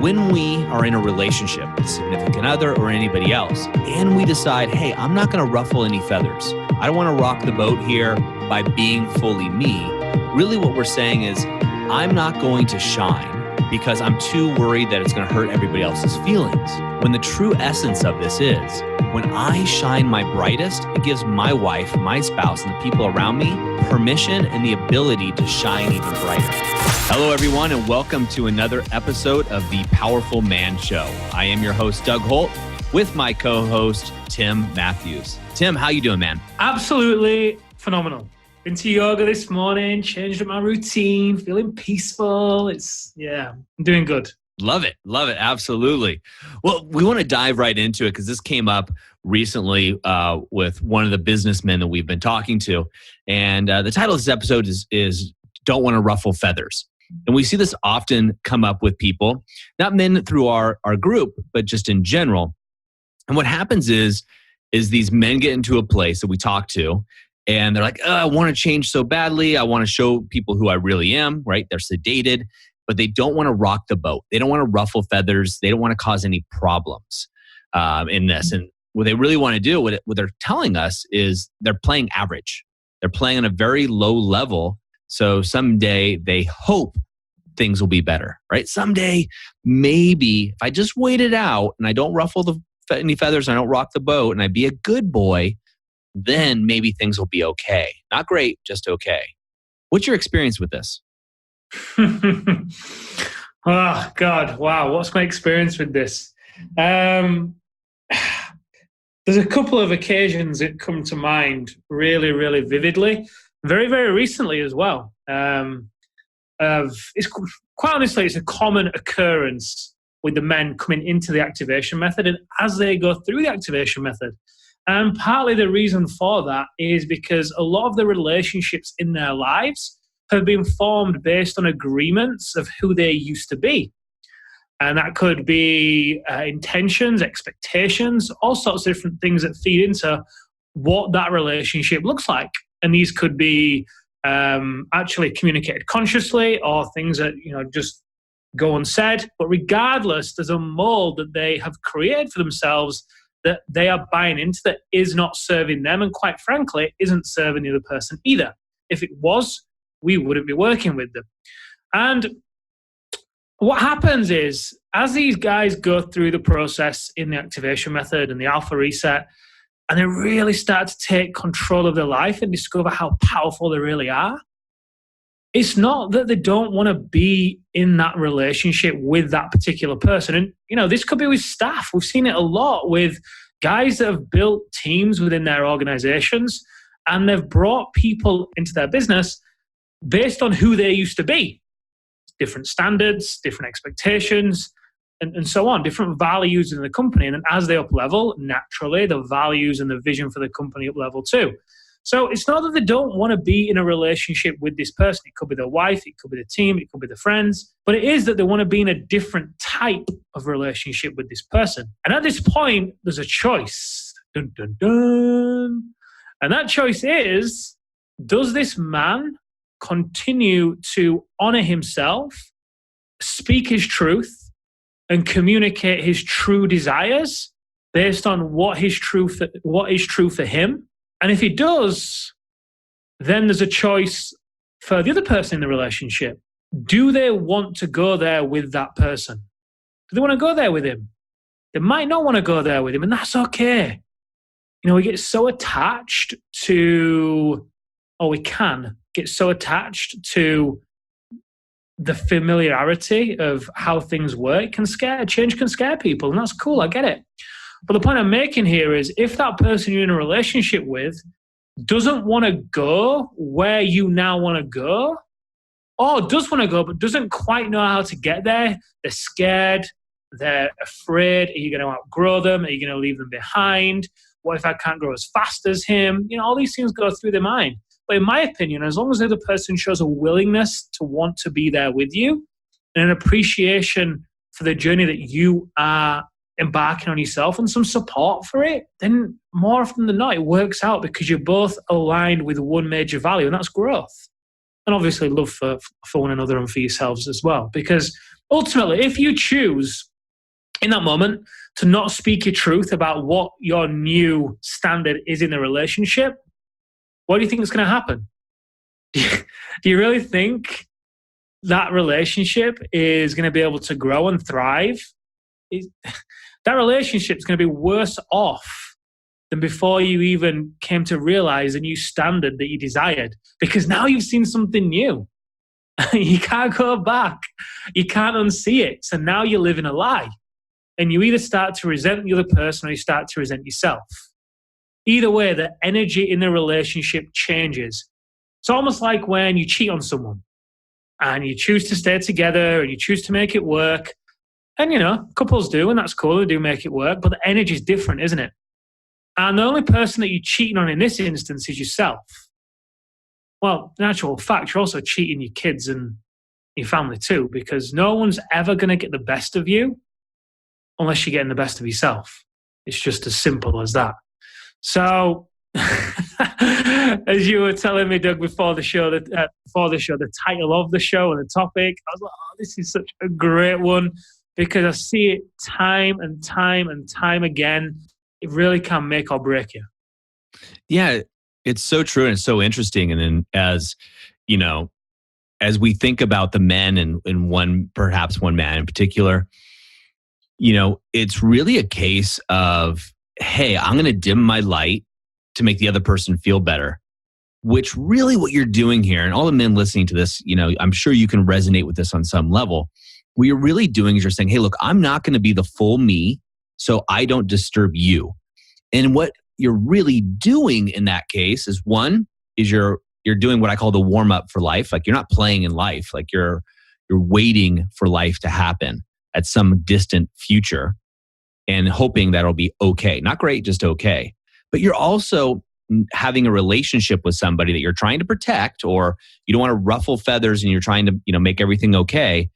When we are in a relationship with a significant other or anybody else, and we decide, hey, I'm not going to ruffle any feathers. I don't want to rock the boat here by being fully me. Really what we're saying is, I'm not going to shine because I'm too worried that it's going to hurt everybody else's feelings. When the true essence of this is, when I shine my brightest, it gives my wife, my spouse, and the people around me permission and the ability to shine even brighter. Hello, everyone, and welcome to another episode of The Powerful Man Show. I am your host, Doug Holt, with my co-host, Tim Matthews. Tim, how you doing, man? Absolutely phenomenal. Been to yoga this morning, changed up my routine, feeling peaceful. I'm doing good. Love it. Absolutely. Well, we want to dive right into it because this came up recently with one of the businessmen that we've been talking to. And the title of this episode is Don't Want to Ruffle Feathers. And we see this often come up with people, not men through our group, but just in general. And what happens is these men get into a place that we talk to, and they're like, I want to change so badly. I want to show people who I really am, right? They're sedated, but they don't want to rock the boat. They don't want to ruffle feathers. They don't want to cause any problems in this. And what they really want to do, what they're telling us is they're playing average. They're playing on a very low level. So someday they hope things will be better, right? Someday, maybe if I just wait it out and I don't ruffle any feathers, and I don't rock the boat, and I be a good boy, then maybe things will be okay. Not great, just okay. What's your experience with this? Oh, God. Wow. What's my experience with this? There's a couple of occasions that come to mind really, really vividly. Very, very recently as well. It's quite honestly, it's a common occurrence with the men coming into the activation method and as they go through the activation method. And partly the reason for that is because a lot of the relationships in their lives have been formed based on agreements of who they used to be. And that could be intentions, expectations, all sorts of different things that feed into what that relationship looks like. And these could be actually communicated consciously or things that, just go unsaid. But regardless, there's a mold that they have created for themselves that they are buying into that is not serving them and quite frankly, isn't serving the other person either. If it was, we wouldn't be working with them. And what happens is, as these guys go through the process in the activation method and the alpha reset, and they really start to take control of their life and discover how powerful they really are, it's not that they don't want to be in that relationship with that particular person. And, this could be with staff. We've seen it a lot with guys that have built teams within their organizations, and they've brought people into their business based on who they used to be. Different standards, different expectations, and so on, different values in the company. And then as they up level, naturally, the values and the vision for the company up level too. So it's not that they don't want to be in a relationship with this person. It could be their wife, it could be the team, it could be the friends, but it is that they want to be in a different type of relationship with this person. And at this point, there's a choice. Dun, dun, dun. And that choice is, does this man continue to honor himself, speak his truth, and communicate his true desires based on what is true for him? And if he does, then there's a choice for the other person in the relationship. Do they want to go there with that person? Do they want to go there with him? They might not want to go there with him, and that's okay. We get so attached to, or we can get so attached to the familiarity of how things work. Change can scare people, and that's cool, I get it. But the point I'm making here is, if that person you're in a relationship with doesn't want to go where you now want to go, or does want to go but doesn't quite know how to get there, they're scared, they're afraid, are you going to outgrow them? Are you going to leave them behind? What if I can't grow as fast as him? All these things go through their mind. But in my opinion, as long as the other person shows a willingness to want to be there with you and an appreciation for the journey that you are embarking on yourself and some support for it, then more often than not, it works out because you're both aligned with one major value, and that's growth. And obviously love for one another and for yourselves as well. Because ultimately, if you choose in that moment to not speak your truth about what your new standard is in the relationship, what do you think is going to happen? Do you really think that relationship is going to be able to grow and thrive? That relationship is going to be worse off than before you even came to realize the new standard that you desired, because now you've seen something new. You can't go back. You can't unsee it. So now you're living a lie. And you either start to resent the other person or you start to resent yourself. Either way, the energy in the relationship changes. It's almost like when you cheat on someone and you choose to stay together and you choose to make it work. And, couples do, and that's cool. They do make it work. But the energy is different, isn't it? And the only person that you're cheating on in this instance is yourself. Well, in actual fact, you're also cheating your kids and your family too, because no one's ever going to get the best of you unless you're getting the best of yourself. It's just as simple as that. So, as you were telling me, Doug, before the show, the title of the show and the topic, I was like, oh, this is such a great one, because I see it time and time and time again. It really can make or break you. Yeah, it's so true and it's so interesting. And then as we think about the men and perhaps one man in particular, it's really a case of, hey, I'm going to dim my light to make the other person feel better, which really what you're doing here, and all the men listening to this, I'm sure you can resonate with this on some level. What you're really doing is you're saying, hey, look, I'm not going to be the full me, so I don't disturb you. And what you're really doing in that case is, one, is you're doing what I call the warm up for life. Like, you're not playing in life. Like, you're waiting for life to happen at some distant future and hoping that'll be okay. Not great, just okay. But you're also having a relationship with somebody that you're trying to protect, or you don't want to ruffle feathers and you're trying to, make everything okay.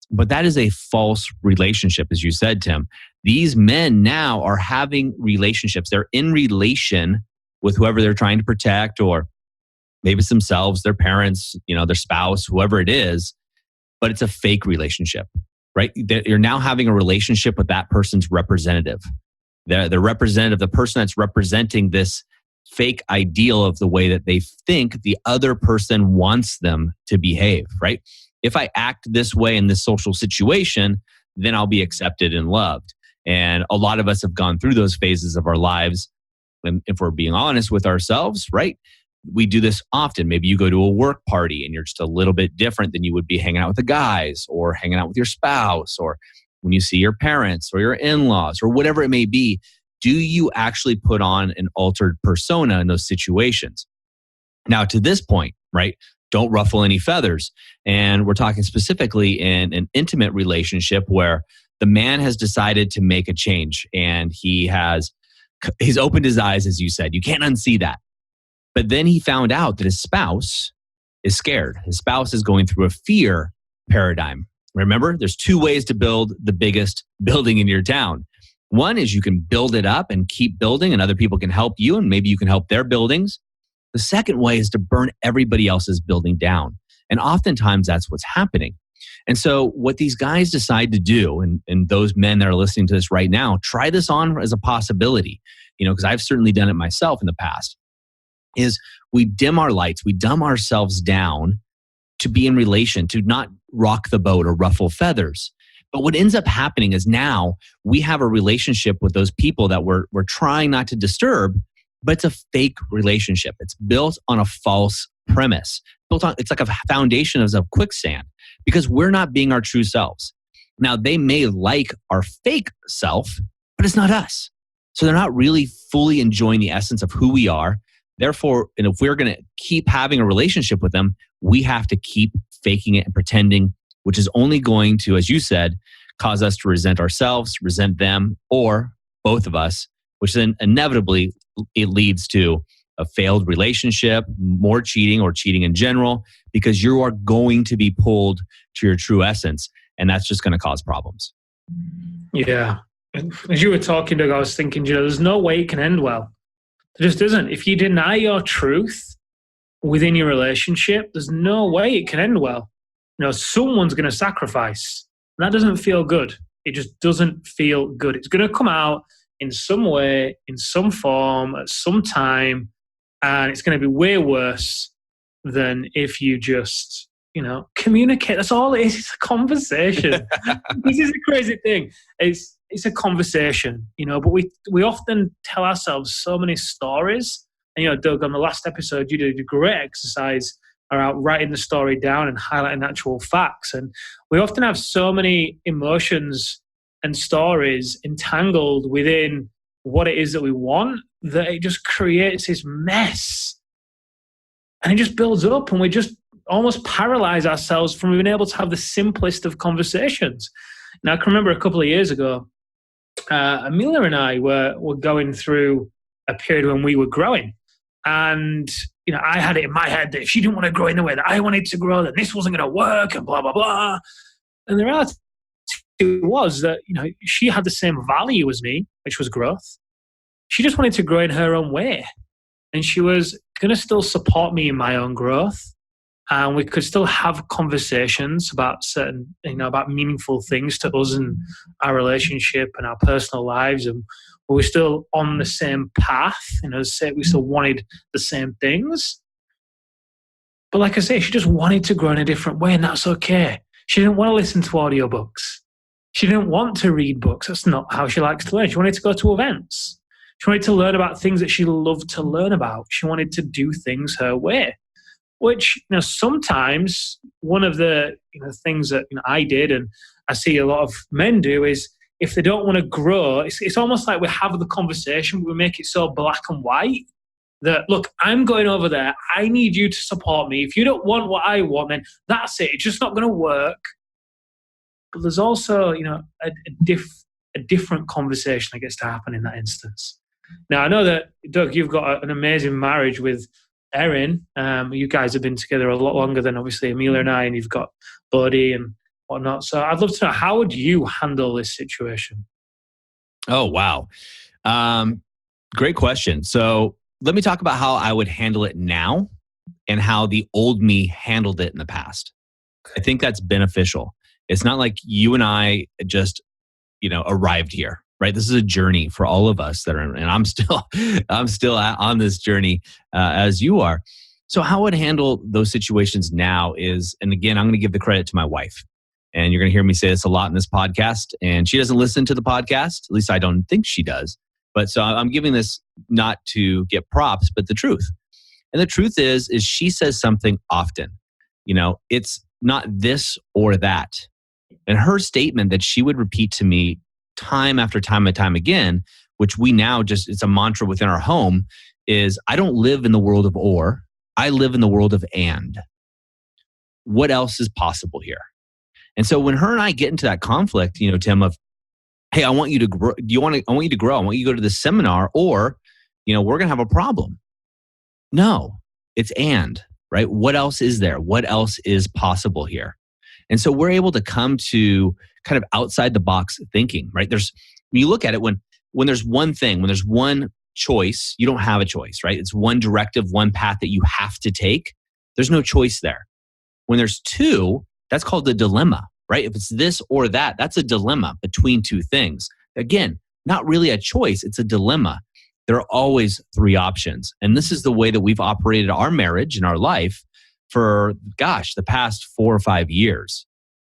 But that is a false relationship, as you said, Tim. These men now are having relationships. They're in relation with whoever they're trying to protect, or maybe it's themselves, their parents, their spouse, whoever it is. But it's a fake relationship, right? You're now having a relationship with that person's representative. The representative, the person that's representing this fake ideal of the way that they think the other person wants them to behave, right? If I act this way in this social situation, then I'll be accepted and loved. And a lot of us have gone through those phases of our lives. And if we're being honest with ourselves, right? We do this often. Maybe you go to a work party and you're just a little bit different than you would be hanging out with the guys, or hanging out with your spouse, or when you see your parents or your in-laws, or whatever it may be. Do you actually put on an altered persona in those situations? Now, to this point, right? Don't ruffle any feathers. And we're talking specifically in an intimate relationship where the man has decided to make a change, and he's opened his eyes, as you said. You can't unsee that. But then he found out that his spouse is scared. His spouse is going through a fear paradigm. Remember, there's two ways to build the biggest building in your town. One is you can build it up and keep building, and other people can help you, and maybe you can help their buildings. The second way is to burn everybody else's building down. And oftentimes that's what's happening. And so what these guys decide to do, and those men that are listening to this right now, try this on as a possibility, because I've certainly done it myself in the past, is we dim our lights, we dumb ourselves down to be in relation, to not rock the boat or ruffle feathers. But what ends up happening is now we have a relationship with those people that we're trying not to disturb, but it's a fake relationship. It's built on a false premise. It's like a foundation of quicksand, because we're not being our true selves. Now, they may like our fake self, but it's not us. So they're not really fully enjoying the essence of who we are. Therefore, and if we're going to keep having a relationship with them, we have to keep faking it and pretending, which is only going to, as you said, cause us to resent ourselves, resent them, or both of us, which then inevitably it leads to a failed relationship, more cheating, or cheating in general, because you are going to be pulled to your true essence, and that's just going to cause problems. Yeah. As you were talking, Doug, I was thinking, there's no way it can end well. There just isn't. If you deny your truth within your relationship, there's no way it can end well. Someone's going to sacrifice. And that doesn't feel good. It just doesn't feel good. It's going to come out in some way, in some form, at some time, and it's going to be way worse than if you just, communicate. That's all it is. It's a conversation. This is a crazy thing. It's a conversation, but we often tell ourselves so many stories. And, Doug, on the last episode, you did a great exercise around writing the story down and highlighting actual facts. And we often have so many emotions and stories entangled within what it is that we want that it just creates this mess. And it just builds up, and we just almost paralyze ourselves from being able to have the simplest of conversations. Now, I can remember a couple of years ago, Amelia and I were going through a period when we were growing. And, I had it in my head that if she didn't want to grow in the way that I wanted to grow, then this wasn't going to work and blah, blah, blah. And the reality was that, she had the same value as me, which was growth. She just wanted to grow in her own way. And she was going to still support me in my own growth. And we could still have conversations about certain, about meaningful things to us and our relationship and our personal lives. And we were still on the same path, we still wanted the same things. But like I say, she just wanted to grow in a different way, and that's okay. She didn't want to listen to audiobooks. She didn't want to read books. That's not how she likes to learn. She wanted to go to events. She wanted to learn about things that she loved to learn about. She wanted to do things her way. Which, sometimes one of the things that I did, and I see a lot of men do, is if they don't want to grow, it's almost like we have the conversation, but we make it so black and white that, look, I'm going over there. I need you to support me. If you don't want what I want, then that's it. It's just not going to work. But there's also, a different conversation that gets to happen in that instance. Now, I know that, Doug, you've got an amazing marriage with Erin. You guys have been together a lot longer than obviously Amelia and I, and you've got Bodhi and whatnot. So I'd love to know, how would you handle this situation? Oh, wow. Great question. So let me talk about how I would handle it now and how the old me handled it in the past. I think that's beneficial. It's not like you and I just, arrived here, right? This is a journey for all of us that are, and I'm still on this journey as you are. So how I would handle those situations now is, and again, I'm going to give the credit to my wife. And you're going to hear me say this a lot in this podcast. And she doesn't listen to the podcast. At least I don't think she does. But so I'm giving this not to get props, but the truth. And the truth is she says something often. It's not this or that. And her statement that she would repeat to me time after time and time again, which we now it's a mantra within our home, is I don't live in the world of or, I live in the world of and. What else is possible here? And so when her and I get into that conflict, Tim, of, hey, I want you to grow. I want you to grow. I want you to go to this seminar, or, we're going to have a problem. No, it's and, right? What else is there? What else is possible here? And so we're able to come to kind of outside the box thinking, right? When you look at it, when there's one thing, when there's one choice, you don't have a choice, right? It's one directive, one path that you have to take. There's no choice there. When there's two, that's called the dilemma, right? If it's this or that, that's a dilemma between two things. Again, not really a choice, it's a dilemma. There are always three options. And this is the way that we've operated our marriage and our life for, the past 4 or 5 years.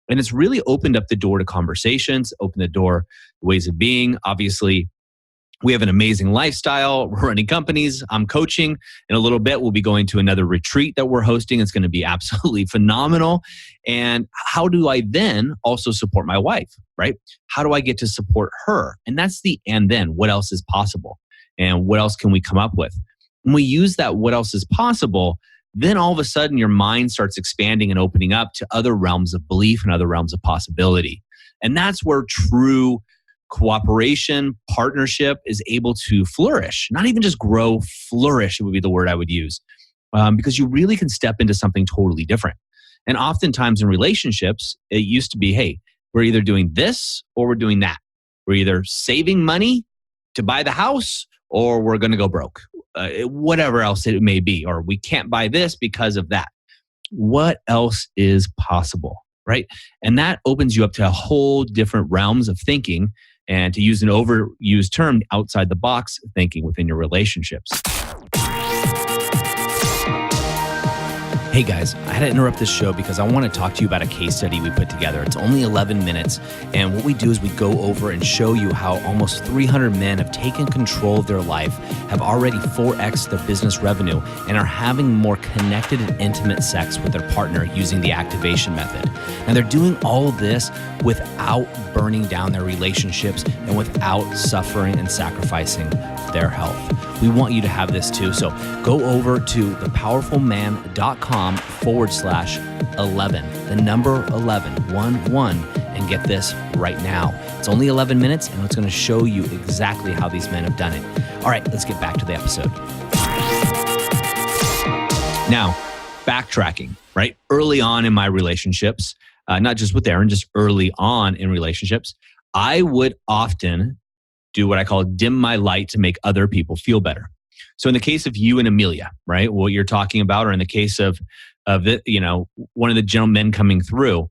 And it's really opened up the door to conversations, opened the door to ways of being. Obviously, we have an amazing lifestyle. We're running companies. I'm coaching. In a little bit, we'll be going to another retreat that we're hosting. It's going to be absolutely phenomenal. And how do I then also support my wife, right? How do I get to support her? And that's the and then. What else is possible? And what else can we come up with? When we use that what else is possible, then all of a sudden your mind starts expanding and opening up to other realms of belief and other realms of possibility. And that's where true cooperation, partnership is able to flourish. Not even just grow, flourish would be the word I would use. Because you really can step into something totally different. And oftentimes in relationships, it used to be, hey, we're either doing this or we're doing that. We're either saving money to buy the house or we're going to go broke. Whatever else it may be, or we can't buy this because of that. What else is possible? right? And that opens you up to a whole different realms of thinking, and to use an overused term, outside the box thinking within your relationships. Hey guys, I had to interrupt this show because I want to talk to you about a case study we put together. It's only 11 minutes, and what we do is we go over and show you how almost 300 men have taken control of their life, have already 4x'd their business revenue, and are having more connected and intimate sex with their partner using the activation method. And they're doing all of this without burning down their relationships and without suffering and sacrificing their health. We want you to have this too. So go over to thepowerfulman.com/11, the number 11, 11, and get this right now. It's only 11 minutes, and it's going to show you exactly how these men have done it. All right, let's get back to the episode. Now, backtracking, right? Early on in my relationships, not just with Aaron, just early on in relationships, I would often do what I call dim my light to make other people feel better. So in the case of you and Amelia, right, what you're talking about, or in the case of the, one of the gentlemen coming through,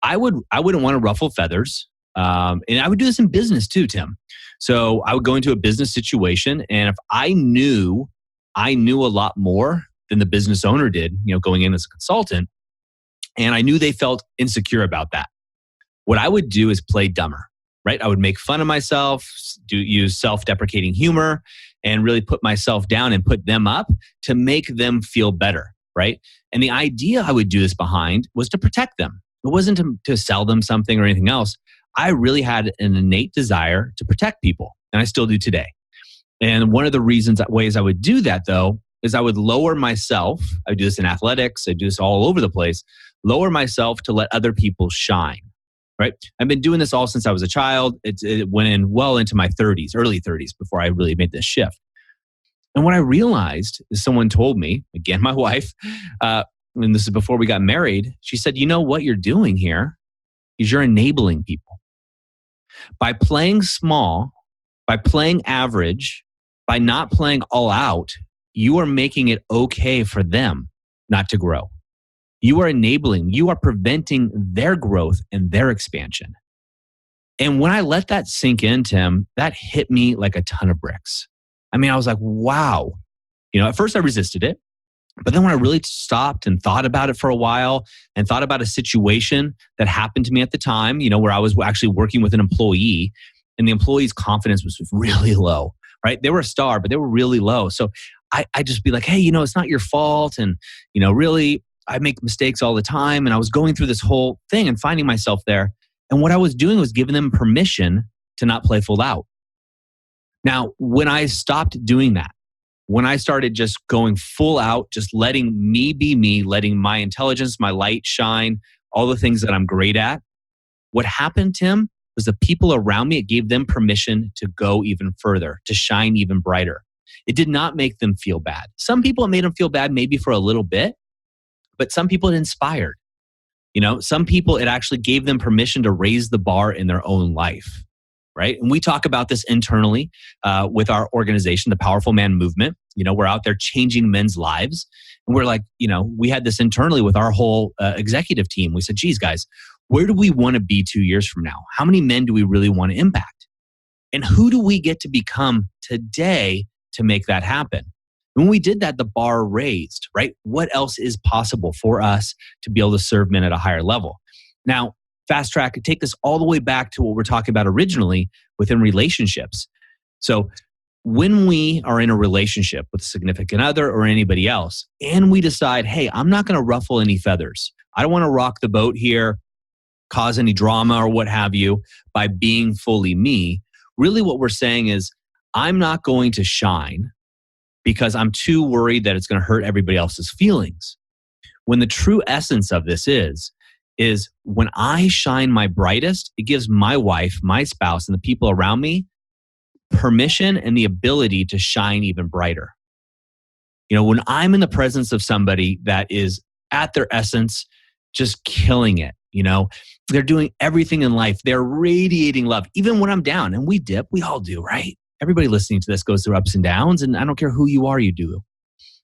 I wouldn't want to ruffle feathers, and I would do this in business too, Tim. So I would go into a business situation, and if I knew a lot more than the business owner did, going in as a consultant, and I knew they felt insecure about that, what I would do is play dumber. Right? I would make fun of myself, use self-deprecating humor, and really put myself down and put them up to make them feel better, right? And the idea I would do this behind was to protect them. It wasn't to sell them something or anything else. I really had an innate desire to protect people, and I still do today. And one of the ways I would do that, though, is I would lower myself. I would do this in athletics. I do this all over the place. Lower myself to let other people shine. Right? I've been doing this all since I was a child. It went in well into my 30s, early 30s, before I really made this shift. And what I realized is someone told me, again, my wife, and this is before we got married, she said, you know what you're doing here is you're enabling people. By playing small, by playing average, by not playing all out, you are making it okay for them not to grow. You are enabling, you are preventing their growth and their expansion. And when I let that sink in, Tim, that hit me like a ton of bricks. I mean, I was like, wow. At first I resisted it, but then when I really stopped and thought about it for a while and thought about a situation that happened to me at the time, where I was actually working with an employee, and the employee's confidence was really low, right? They were a star, but they were really low. So I just be like, hey, it's not your fault. And, really, I make mistakes all the time. And I was going through this whole thing and finding myself there. And what I was doing was giving them permission to not play full out. Now, when I stopped doing that, when I started just going full out, just letting me be me, letting my intelligence, my light shine, all the things that I'm great at, what happened, Tim, was the people around me, it gave them permission to go even further, to shine even brighter. It did not make them feel bad. Some people, it made them feel bad maybe for a little bit, but some people it inspired. Some people it actually gave them permission to raise the bar in their own life, right? And we talk about this internally with our organization, the Powerful Man Movement. We're out there changing men's lives. And we're like, we had this internally with our whole executive team. We said, geez, guys, where do we want to be 2 years from now? How many men do we really want to impact? And who do we get to become today to make that happen? When we did that, the bar raised, right? What else is possible for us to be able to serve men at a higher level? Now, fast track, take this all the way back to what we're talking about originally within relationships. So when we are in a relationship with a significant other or anybody else, and we decide, hey, I'm not going to ruffle any feathers. I don't want to rock the boat here, cause any drama or what have you by being fully me. Really what we're saying is, I'm not going to shine because I'm too worried that it's going to hurt everybody else's feelings. When the true essence of this is when I shine my brightest, it gives my wife, my spouse, and the people around me permission and the ability to shine even brighter. When I'm in the presence of somebody that is at their essence, just killing it, they're doing everything in life. They're radiating love. Even when I'm down, and we dip, we all do, right? Everybody listening to this goes through ups and downs, and I don't care who you are, you do.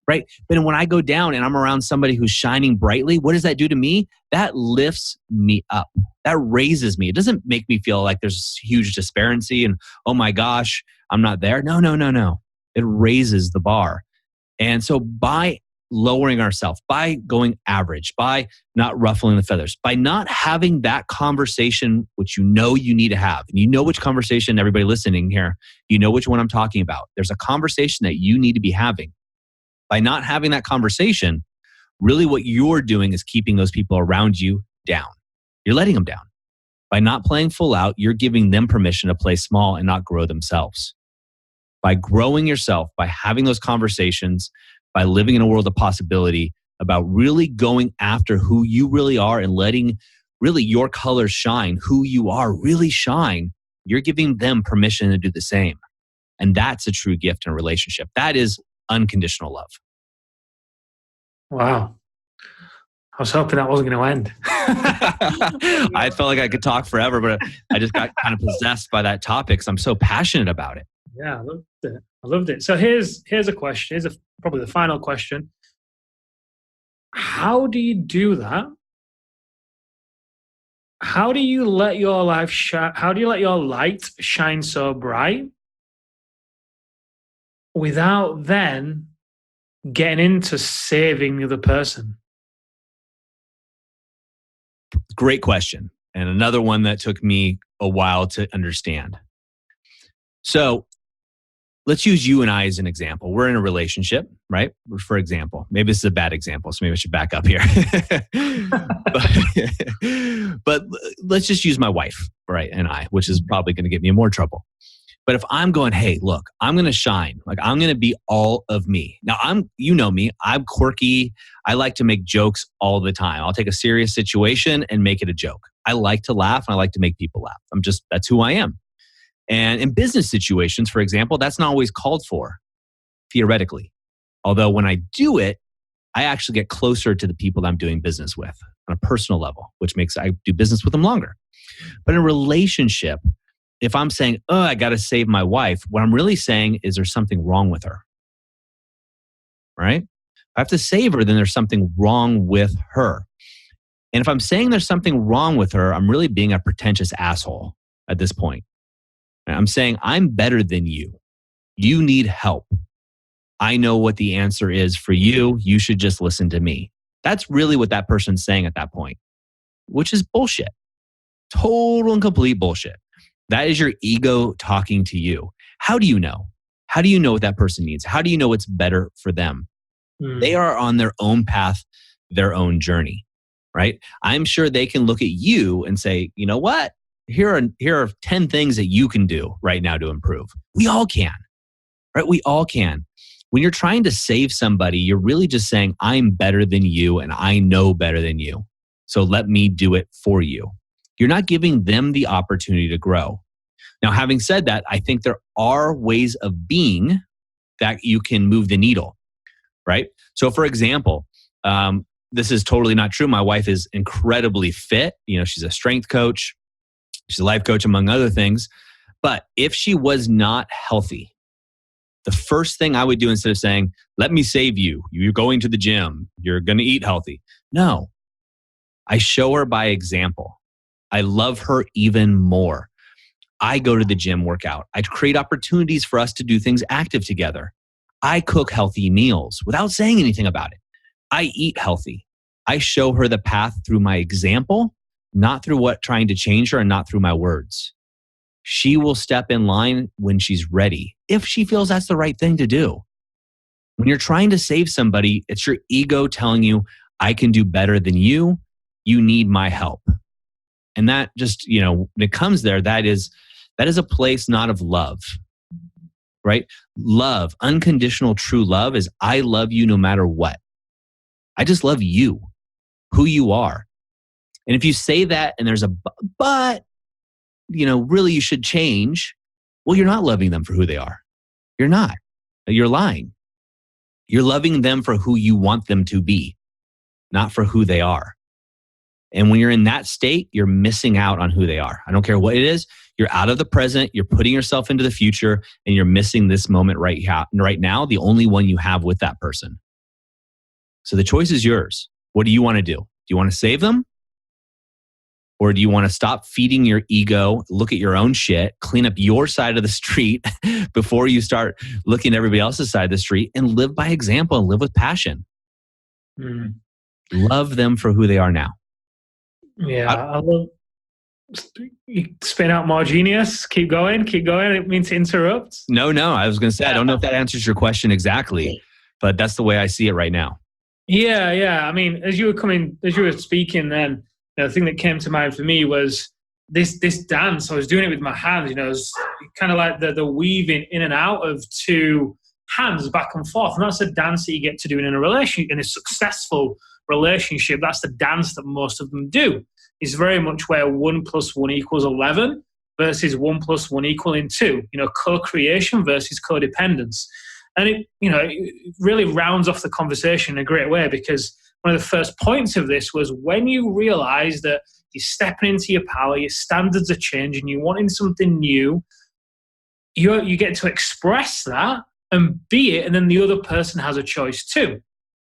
right? But when I go down and I'm around somebody who's shining brightly, what does that do to me? That lifts me up. That raises me. It doesn't make me feel like there's huge disparity and, oh my gosh, I'm not there. No, no, no, no. It raises the bar. And so by lowering ourselves, by going average, by not ruffling the feathers, by not having that conversation, which you know you need to have, and you know which conversation, everybody listening here, you know which one I'm talking about. There's a conversation that you need to be having. By not having that conversation, really what you're doing is keeping those people around you down. You're letting them down. By not playing full out, you're giving them permission to play small and not grow themselves. By growing yourself, by having those conversations, by living in a world of possibility, about really going after who you really are and letting really your colors shine, who you are really shine, you're giving them permission to do the same. And that's a true gift in a relationship. That is unconditional love. Wow. I was hoping that wasn't going to end. I felt like I could talk forever, but I just got kind of possessed by that topic because I'm so passionate about it. Yeah, I loved it. So here's a question. Here's probably the final question. How do you do that? How do you let your life shine? How do you let your light shine so bright without then getting into saving the other person? Great question. And another one that took me a while to understand. So let's use you and I as an example. We're in a relationship, right? For example, maybe this is a bad example, so maybe I should back up here. but let's just use my wife, right, and I, which is probably going to get me in more trouble. But if I'm going, hey, look, I'm going to shine. Like I'm going to be all of me. Now you know me, I'm quirky. I like to make jokes all the time. I'll take a serious situation and make it a joke. I like to laugh and I like to make people laugh. That's who I am. And in business situations, for example, that's not always called for, theoretically. Although when I do it, I actually get closer to the people that I'm doing business with on a personal level, which makes I do business with them longer. But in a relationship, if I'm saying, oh, I got to save my wife, what I'm really saying is there's something wrong with her, right? If I have to save her, then there's something wrong with her. And if I'm saying there's something wrong with her, I'm really being a pretentious asshole at this point. I'm saying I'm better than you. You need help. I know what the answer is for you. You should just listen to me. That's really what that person's saying at that point, which is bullshit. Total and complete bullshit. That is your ego talking to you. How do you know? How do you know what that person needs? How do you know what's better for them? They are on their own path, their own journey, right? I'm sure they can look at you and say, you know what? Here are 10 things that you can do right now to improve. We all can, right? We all can. When you're trying to save somebody, you're really just saying, I'm better than you and I know better than you. So let me do it for you. You're not giving them the opportunity to grow. Now, having said that, I think there are ways of being that you can move the needle, right? So for example, this is totally not true. My wife is incredibly fit. She's a strength coach. She's a life coach, among other things. But if she was not healthy, the first thing I would do instead of saying, let me save you, you're going to the gym, you're going to eat healthy. No, I show her by example. I love her even more. I go to the gym, work out. I create opportunities for us to do things active together. I cook healthy meals without saying anything about it. I eat healthy. I show her the path through my example, not through trying to change her and not through my words. She will step in line when she's ready, if she feels that's the right thing to do. When you're trying to save somebody, it's your ego telling you, I can do better than you. You need my help. And that just, when it comes there, that is a place not of love, right? Love, unconditional true love is I love you no matter what. I just love you, who you are. And if you say that and there's a but, really you should change, well, you're not loving them for who they are. You're not. You're lying. You're loving them for who you want them to be, not for who they are. And when you're in that state, you're missing out on who they are. I don't care what it is. You're out of the present. You're putting yourself into the future and you're missing this moment right now, the only one you have with that person. So the choice is yours. What do you want to do? Do you want to save them? Or do you want to stop feeding your ego, look at your own shit, clean up your side of the street before you start looking at everybody else's side of the street, and live by example and live with passion? Love them for who they are now. Yeah, I love. You spin out more genius. Keep going. I didn't mean to interrupt. No. I was going to say, I don't know if that answers your question exactly, but that's the way I see it right now. Yeah. I mean, as you were speaking, then the thing that came to mind for me was this dance. I was doing it with my hands. It was kind of like the weaving in and out of two hands back and forth, and that's a dance that you get to do in a relationship, in a successful relationship. That's the dance that most of them do. It's very much where 1 + 1 = 11 versus 1 + 1 = 2. Co-creation versus codependence. And it really rounds off the conversation in a great way, because one of the first points of this was when you realize that you're stepping into your power, your standards are changing, you're wanting something new, you get to express that and be it, and then the other person has a choice too.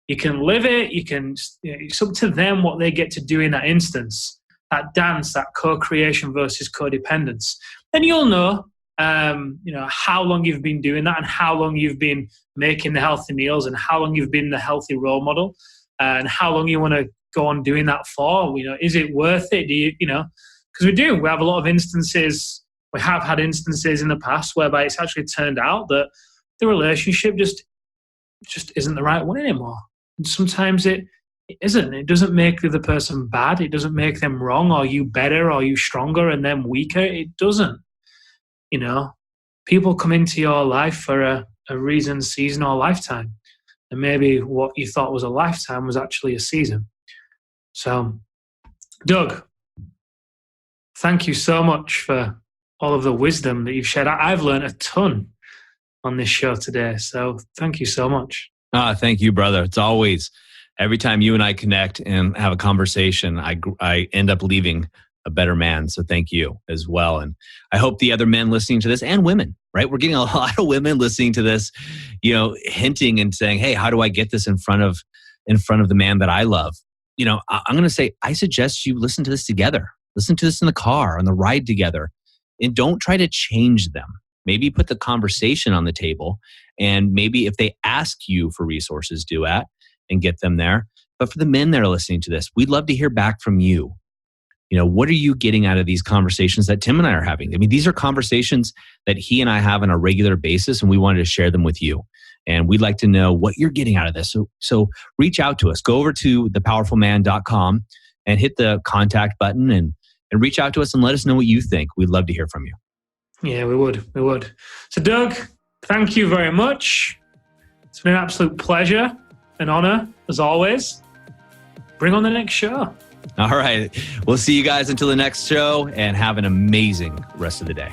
You can live it, it's up to them what they get to do in that instance. That dance, that co-creation versus codependence. Then you'll know how long you've been doing that, and how long you've been making the healthy meals, and how long you've been the healthy role model, and how long you want to go on doing that for. Is it worth it? Because we have a lot of instances. We have had instances in the past whereby it's actually turned out that the relationship just isn't the right one anymore. And sometimes it isn't. It doesn't make the other person bad. It doesn't make them wrong, or you better, or you stronger and them weaker. It doesn't. People come into your life for a reason, season, or lifetime. And maybe what you thought was a lifetime was actually a season. So, Doug, thank you so much for all of the wisdom that you've shared. I've learned a ton on this show today. So thank you so much. Thank you, brother. It's always, every time you and I connect and have a conversation, I end up leaving a better man. So thank you as well. And I hope the other men listening to this, and women, right? We're getting a lot of women listening to this, hinting and saying, hey, how do I get this in front of the man that I love? I'm going to say, I suggest you listen to this together. Listen to this in the car, on the ride together, and don't try to change them. Maybe put the conversation on the table, and maybe if they ask you for resources, do that and get them there. But for the men that are listening to this, we'd love to hear back from you. What are you getting out of these conversations that Tim and I are having? I mean, these are conversations that he and I have on a regular basis, and we wanted to share them with you. And we'd like to know what you're getting out of this. So reach out to us. Go over to thepowerfulman.com and hit the contact button and reach out to us and let us know what you think. We'd love to hear from you. Yeah, we would. So Doug, thank you very much. It's been an absolute pleasure and honor, as always. Bring on the next show. All right. We'll see you guys until the next show, and have an amazing rest of the day.